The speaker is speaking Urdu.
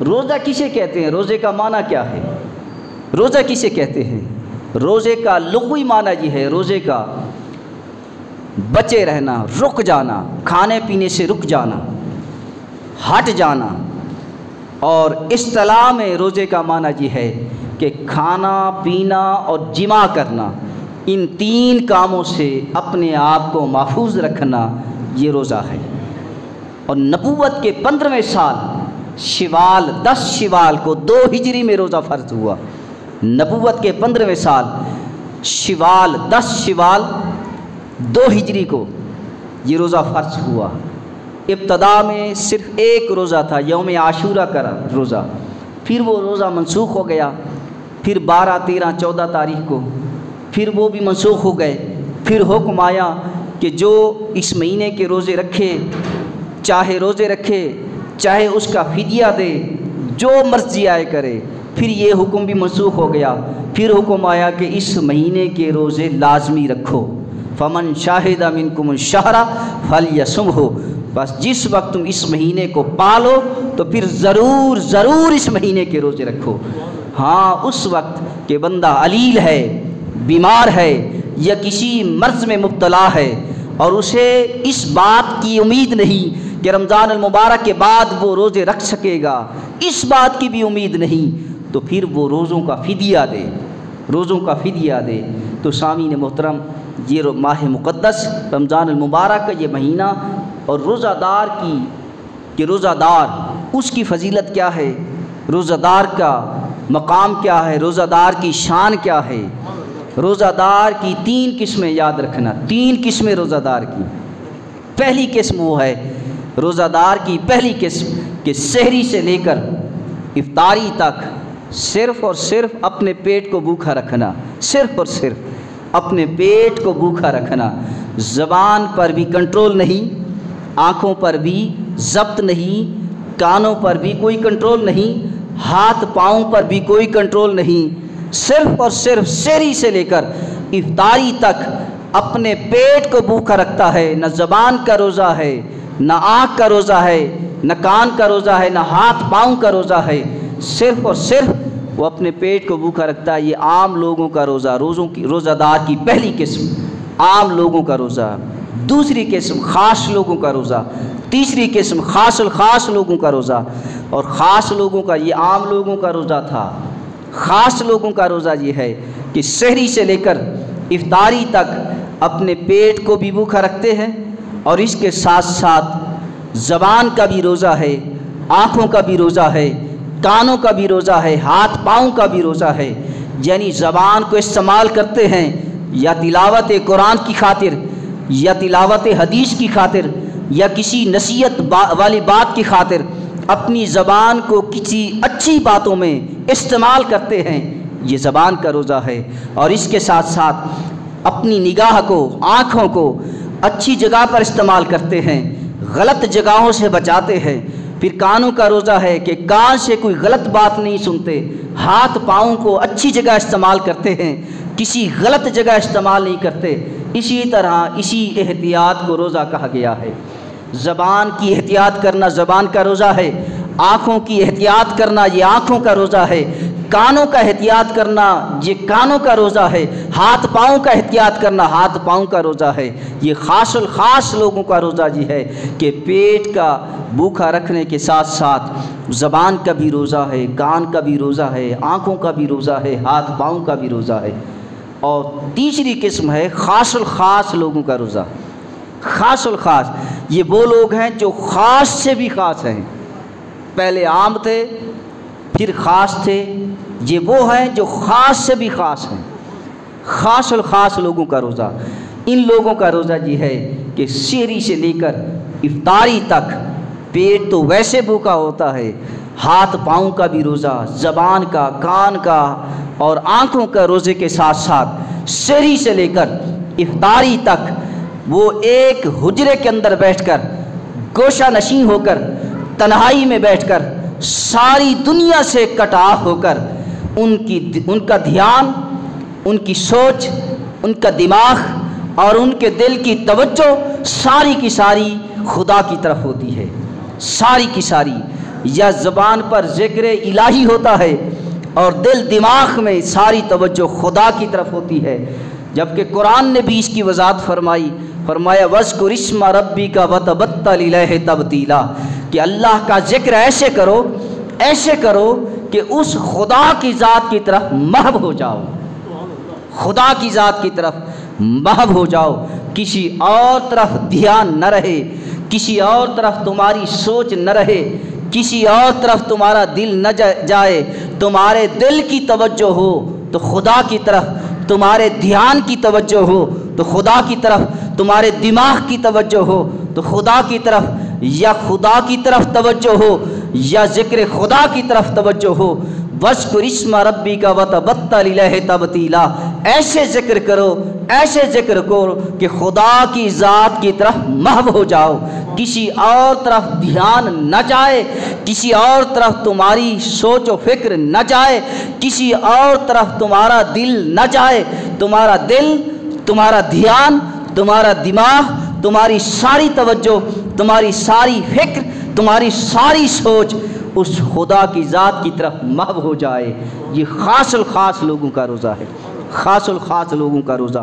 روزہ کسے کہتے ہیں؟ روزے کا معنی کیا ہے؟ روزہ کسے کہتے ہیں؟ روزے کا لغوی معنی یہ ہے روزے کا بچے رہنا، رک جانا، کھانے پینے سے رک جانا، ہٹ جانا۔ اور اصطلاح میں روزے کا معنی یہ ہے کہ کھانا پینا اور جماع کرنا، ان 3 کاموں سے اپنے آپ کو محفوظ رکھنا، یہ روزہ ہے۔ اور نبوت کے 15ویں سال شوال 10 شوال کو 2 ہجری میں روزہ فرض ہوا۔ نبوت کے 15ویں سال شوال 10 شوال 2 ہجری کو یہ روزہ فرض ہوا۔ ابتدا میں صرف ایک روزہ تھا، یوم عاشورہ کا روزہ، پھر وہ روزہ منسوخ ہو گیا، پھر 12 13 14 تاریخ کو پھر وہ بھی منسوخ ہو گئے۔ پھر حکم آیا کہ جو اس مہینے کے روزے رکھے، چاہے روزے رکھے چاہے اس کا فدیہ دے، جو مرضی آئے کرے۔ پھر یہ حکم بھی منسوخ ہو گیا۔ پھر حکم آیا کہ اس مہینے کے روزے لازمی رکھو، فمن شاہد منکم الشہر فلیصمہ، بس جس وقت تم اس مہینے کو پالو تو پھر ضرور اس مہینے کے روزے رکھو۔ ہاں اس وقت کہ بندہ علیل ہے، بیمار ہے یا کسی مرض میں مبتلا ہے اور اسے اس بات کی امید نہیں کہ رمضان المبارک کے بعد وہ روزے رکھ سکے گا، اس بات کی بھی امید نہیں، تو پھر وہ روزوں کا فدیہ دے۔ تو سامعین محترم، یہ ماہ مقدس رمضان المبارک کا یہ مہینہ اور روزہ دار اس کی فضیلت کیا ہے، روزہ دار کا مقام کیا ہے، روزہ دار کی شان کیا ہے۔ روزہ دار کی 3 قسمیں یاد رکھنا، 3 قسمیں روزہ دار کی۔ پہلی قسم وہ ہے روزہ دار کی پہلی قسم کہ سحری سے لے کر افطاری تک صرف اور صرف اپنے پیٹ کو بھوکا رکھنا، صرف اور صرف اپنے پیٹ کو بھوکا رکھنا، زبان پر بھی کنٹرول نہیں، آنکھوں پر بھی ضبط نہیں، کانوں پر بھی کوئی کنٹرول نہیں، ہاتھ پاؤں پر بھی کوئی کنٹرول نہیں، صرف اور صرف سحری سے لے کر افطاری تک اپنے پیٹ کو بھوکا رکھتا ہے۔ نہ زبان کا روزہ ہے، نہ آنکھ کا روزہ ہے، نہ کان کا روزہ ہے، نہ ہاتھ پاؤں کا روزہ ہے، صرف اور صرف وہ اپنے پیٹ کو بھوکا رکھتا ہے۔ یہ عام لوگوں کا روزہ دار کی پہلی قسم عام لوگوں کا روزہ، دوسری قسم خاص لوگوں کا روزہ، تیسری قسم خاص الخاص لوگوں کا روزہ۔ اور خاص لوگوں کا، یہ عام لوگوں کا روزہ تھا، خاص لوگوں کا روزہ یہ ہے کہ سحری سے لے کر افطاری تک اپنے پیٹ کو بھی بھوکا رکھتے ہیں، اور اس کے ساتھ ساتھ زبان کا بھی روزہ ہے، آنکھوں کا بھی روزہ ہے، کانوں کا بھی روزہ ہے، ہاتھ پاؤں کا بھی روزہ ہے۔ یعنی زبان کو استعمال کرتے ہیں یا تلاوت قرآن کی خاطر، یا تلاوت حدیث کی خاطر، یا کسی نصیحت والی بات کی خاطر اپنی زبان کو کسی اچھی باتوں میں استعمال کرتے ہیں، یہ زبان کا روزہ ہے۔ اور اس کے ساتھ ساتھ اپنی نگاہ کو، آنکھوں کو اچھی جگہ پر استعمال کرتے ہیں، غلط جگہوں سے بچاتے ہیں۔ پھر کانوں کا روزہ ہے کہ کان سے کوئی غلط بات نہیں سنتے، ہاتھ پاؤں کو اچھی جگہ استعمال کرتے ہیں، کسی غلط جگہ استعمال نہیں کرتے۔ اسی طرح اسی احتیاط کو روزہ کہا گیا ہے۔ زبان کی احتیاط کرنا زبان کا روزہ ہے، آنکھوں کی احتیاط کرنا یہ آنکھوں کا روزہ ہے، کانوں کا احتیاط کرنا یہ کانوں کا روزہ ہے، ہاتھ پاؤں کا احتیاط کرنا ہاتھ پاؤں کا روزہ ہے۔ یہ خاص الخاص لوگوں کا روزہ یہ ہے کہ پیٹ کا بھوکا رکھنے کے ساتھ ساتھ زبان کا بھی روزہ ہے، کان کا بھی روزہ ہے، آنکھوں کا بھی روزہ ہے، ہاتھ پاؤں کا بھی روزہ ہے۔ اور تیسری قسم ہے خاص الخاص لوگوں کا روزہ۔ خاص الخاص یہ وہ لوگ ہیں جو خاص سے بھی خاص ہیں، پہلے عام تھے پھر خاص تھے، یہ وہ ہیں جو خاص سے بھی خاص ہیں۔ خاص الخاص لوگوں کا روزہ، ان لوگوں کا روزہ یہ ہے کہ سحری سے لے کر افطاری تک پیٹ تو ویسے بھوکا ہوتا ہے، ہاتھ پاؤں کا بھی روزہ، زبان کا، کان کا اور آنکھوں کا روزے کے ساتھ ساتھ سحری سے لے کر افطاری تک وہ ایک حجرے کے اندر بیٹھ کر گوشہ نشین ہو کر تنہائی میں بیٹھ کر ساری دنیا سے کٹ آف ہو کر ان کا دھیان، ان کی سوچ، ان کا دماغ اور ان کے دل کی توجہ ساری کی ساری خدا کی طرف ہوتی ہے، ساری کی ساری یا زبان پر ذکر الہی ہوتا ہے اور دل دماغ میں ساری توجہ خدا کی طرف ہوتی ہے، جبکہ قرآن نے بھی اس کی وضاحت فرمایا وَاذْكُرِ اسْمَ رَبِّكَ وَتَبَتَّلْ إِلَيْهِ تَبْتِيلًا، کہ اللہ کا ذکر ایسے کرو کہ اس خدا کی ذات کی طرف محو ہو جاؤ، خدا کی ذات کی طرف محو ہو جاؤ، کسی اور طرف دھیان نہ رہے، کسی اور طرف تمہاری سوچ نہ رہے، کسی اور طرف تمہارا دل نہ جائے، تمہارے دل کی توجہ ہو تو خدا کی طرف، تمہارے دھیان کی توجہ ہو تو خدا کی طرف، تمہارے دماغ کی توجہ ہو تو خدا کی طرف، یا خدا کی طرف توجہ ہو یا ذکر خدا کی طرف توجہ ہو۔ وَاذْكُرِ اسْمَ رَبِّكَ وَتَبَتَّلْ إِلَيْهِ تَبْتِيلًا، ایسے ذکر کرو کہ خدا کی ذات کی طرف محو ہو جاؤ، کسی اور طرف دھیان نہ جائے، کسی اور طرف تمہاری سوچ و فکر نہ جائے، کسی اور طرف تمہارا دل نہ جائے، تمہارا دل، تمہارا دھیان، تمہارا دماغ، تمہاری ساری توجہ، تمہاری ساری فکر، تمہاری ساری سوچ اس خدا کی ذات کی طرف محو ہو جائے۔ یہ خاص الخاص لوگوں کا روزہ ہے، خاص الخاص لوگوں کا روزہ۔